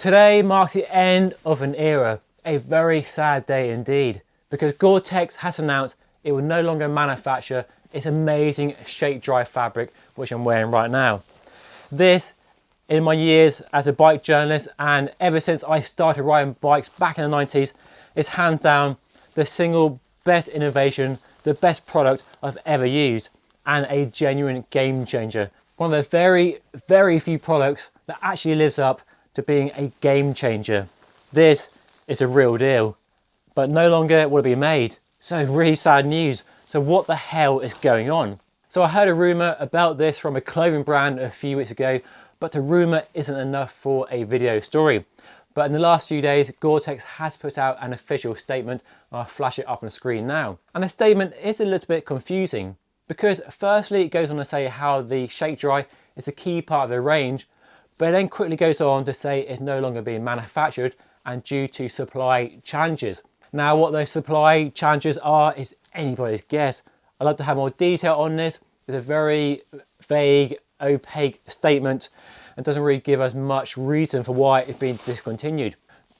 Today marks the end of an era, a very sad day indeed, because Gore-Tex has announced it will no longer manufacture its amazing Shakedry fabric, which I'm wearing right now. This, in my years as a bike journalist and ever since I started riding bikes back in the 90s, is hands down the single best innovation, the best product I've ever used, and a genuine game changer. One of the very, very few products that actually lives up to being a game changer. This is a real deal, but no longer will it be made. So really sad news. So what the hell is going on? So I heard a rumor about this from a clothing brand a few weeks ago, but the rumor isn't enough for a video story. But in the last few days, Gore-Tex has put out an official statement. I'll flash it up on the screen now. And the statement is a little bit confusing because firstly, it goes on to say how the Shakedry is a key part of the range, but it then quickly goes on to say it's no longer being manufactured and due to supply challenges. Now, what those supply challenges are is anybody's guess. I'd love to have more detail on this. It's a very vague, opaque statement and doesn't really give us much reason for why it's been discontinued.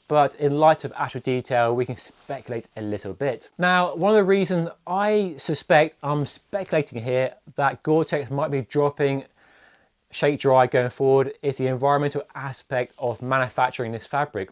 But in light of actual detail, we can speculate a little bit. Now, one of the reasons I suspect, I'm speculating here, that Gore-Tex might be dropping Shakedry going forward is the environmental aspect of manufacturing this fabric.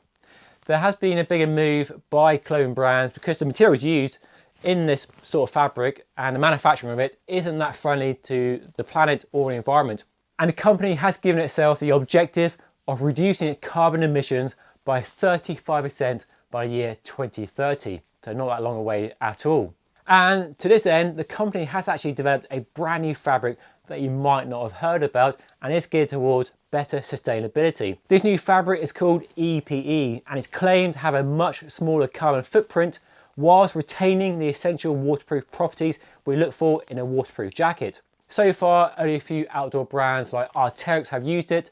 There has been a bigger move by clothing brands because the materials used in this sort of fabric and the manufacturing of it isn't that friendly to the planet or the environment. And the company has given itself the objective of reducing its carbon emissions by 35% by the year 2030. So not that long away at all. And to this end, the company has actually developed a brand new fabric that you might not have heard about, and it's geared towards better sustainability. This new fabric is called EPE and it's claimed to have a much smaller carbon footprint whilst retaining the essential waterproof properties we look for in a waterproof jacket. So far, only a few outdoor brands like Gore-Tex have used it,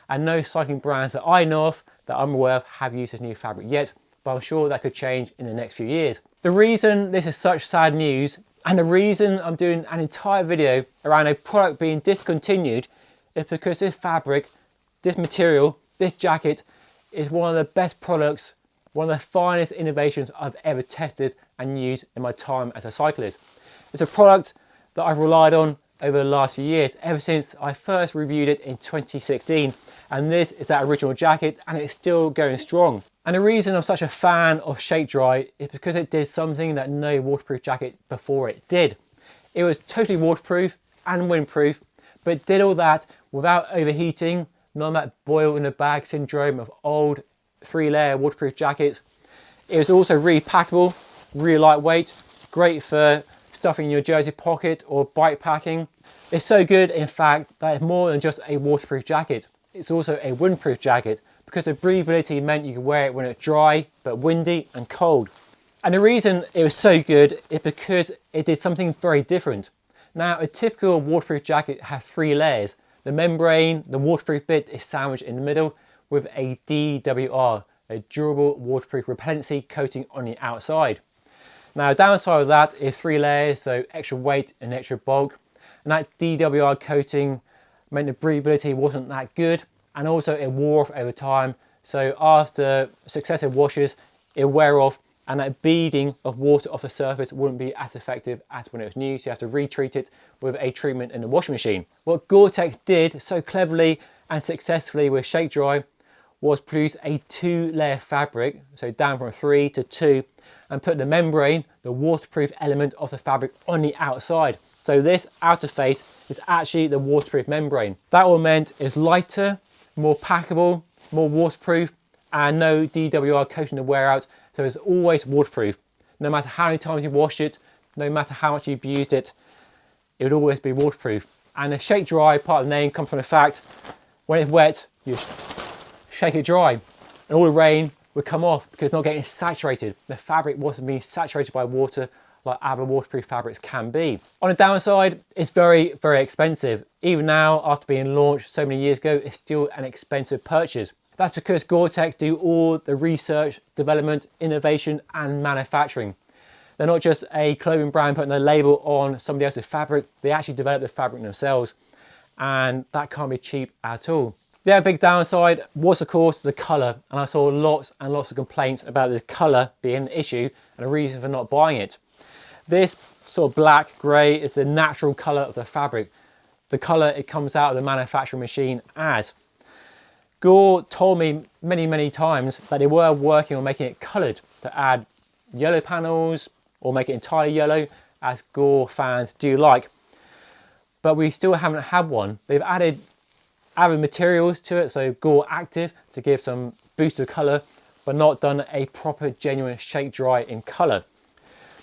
and no cycling brands that I know of that I'm aware of have used this new fabric yet, but I'm sure that could change in the next few years. The reason this is such sad news, and the reason I'm doing an entire video around a product being discontinued, is because this fabric, this material, this jacket is one of the best products, one of the finest innovations I've ever tested and used in my time as a cyclist. It's a product that I've relied on over the last few years, ever since I first reviewed it in 2016. And this is that original jacket and it's still going strong. And the reason I'm such a fan of Shakedry is because it did something that no waterproof jacket before it did. It was totally waterproof and windproof, but it did all that without overheating, none of that boil in the bag syndrome of old 3-layer waterproof jackets. It was also really packable, really lightweight, great for stuffing in your jersey pocket or bike packing. It's so good, in fact, that it's more than just a waterproof jacket. It's also a windproof jacket because the breathability meant you could wear it when it's dry, but windy and cold. And the reason it was so good is because it did something very different. Now, a typical waterproof jacket has 3 layers. The membrane, the waterproof bit, is sandwiched in the middle with a DWR, a durable waterproof repellency coating on the outside. Now, the downside of that is 3 layers, so extra weight and extra bulk. And that DWR coating meant the breathability wasn't that good, and also it wore off over time. So after successive washes, it wear off, and that beading of water off the surface wouldn't be as effective as when it was new. So you have to retreat it with a treatment in the washing machine. What Gore-Tex did so cleverly and successfully with Shakedry was produce a 2-layer fabric, so down from 3 to 2, and put the membrane, the waterproof element of the fabric, on the outside. So this outer face is actually the waterproof membrane. That all meant it's lighter, more packable, more waterproof, and no DWR coating to wear out. So it's always waterproof. No matter how many times you wash it, no matter how much you've used it, it would always be waterproof. And the Shakedry part of the name comes from the fact when it's wet, you shake it dry, and all the rain would come off because it's not getting saturated. The fabric wasn't being saturated by water like other waterproof fabrics can be. On the downside, it's very, very expensive. Even now, after being launched so many years ago, it's still an expensive purchase. That's because Gore-Tex do all the research, development, innovation, and manufacturing. They're not just a clothing brand putting a label on somebody else's fabric, they actually develop the fabric themselves. And that can't be cheap at all. The other big downside was of course the colour, and I saw lots and lots of complaints about the colour being an issue and a reason for not buying it. This sort of black grey is the natural colour of the fabric, the colour it comes out of the manufacturing machine as. Gore told me many times that they were working on making it coloured to add yellow panels or make it entirely yellow, as Gore fans do like, but we still haven't had one. They've added materials to it, so Gore Active to give some boost of colour, but not done a proper genuine shake dry in colour.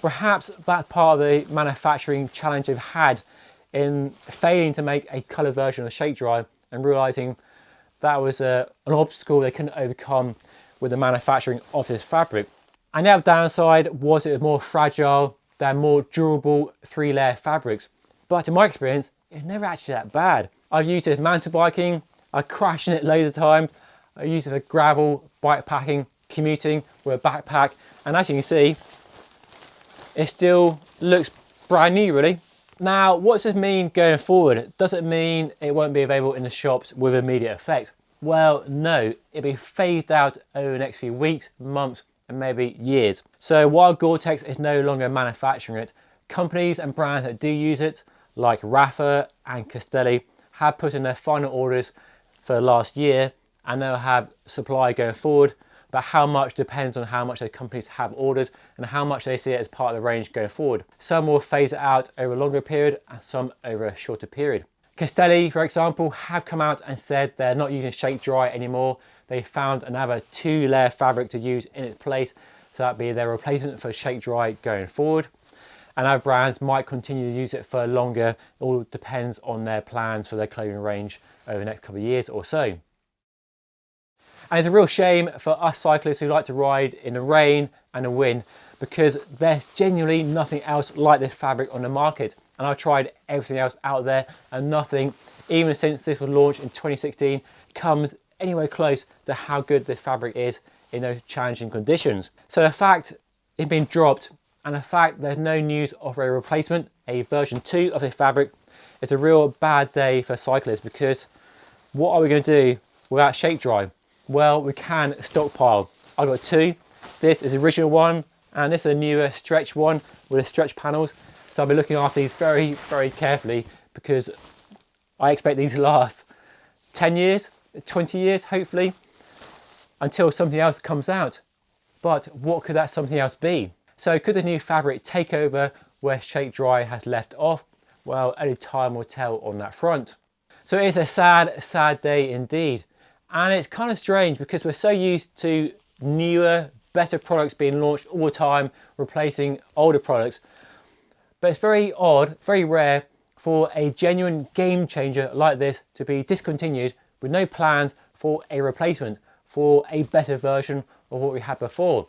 Perhaps that's part of the manufacturing challenge they've had in failing to make a colour version of shake dry and realising that was an obstacle they couldn't overcome with the manufacturing of this fabric. And the other downside was it was more fragile than more durable 3-layer fabrics. But in my experience, it's never actually that bad. I've used it mountain biking, I crashed in it loads of times, I used it for gravel, bike packing, commuting with a backpack, and as you can see, it still looks brand new really. Now, what does this mean going forward? Does it mean it won't be available in the shops with immediate effect? Well, no, it'll be phased out over the next few weeks, months, and maybe years. So while Gore-Tex is no longer manufacturing it, companies and brands that do use it, like Rafa and Castelli, have put in their final orders for last year, and they'll have supply going forward. But how much depends on how much the companies have ordered and how much they see it as part of the range going forward. Some will phase it out over a longer period and some over a shorter period. Castelli, for example, have come out and said they're not using shake dry anymore. They found another 2-layer fabric to use in its place, so that'd be their replacement for shake dry going forward. And other brands might continue to use it for longer. It all depends on their plans for their clothing range over the next couple of years or so. And it's a real shame for us cyclists who like to ride in the rain and the wind, because there's genuinely nothing else like this fabric on the market. And I've tried everything else out there and nothing, even since this was launched in 2016, comes anywhere close to how good this fabric is in those challenging conditions. So the fact it's been dropped and the fact there's no news of a replacement, a version 2 of this fabric, is a real bad day for cyclists, because what are we going to do without shake dry? Well, we can stockpile. I've got 2. This is the original one, and this is a newer stretch one with the stretch panels. So I'll be looking after these very carefully, because I expect these to last 10 years, 20 years, hopefully, until something else comes out. But what could that something else be? So could the new fabric take over where shake dry has left off? Well, only time will tell on that front. So it is a sad day indeed. And it's kind of strange because we're so used to newer, better products being launched all the time, replacing older products. But it's very odd, very rare for a genuine game changer like this to be discontinued with no plans for a replacement, for a better version of what we had before.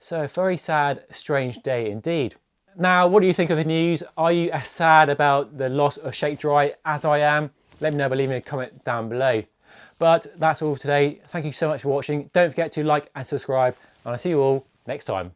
So a very sad, strange day indeed. Now, what do you think of the news? Are you as sad about the loss of shake dry as I am? Let me know by leaving a comment down below. But that's all for today. Thank you so much for watching. Don't forget to like and subscribe, and I'll see you all next time.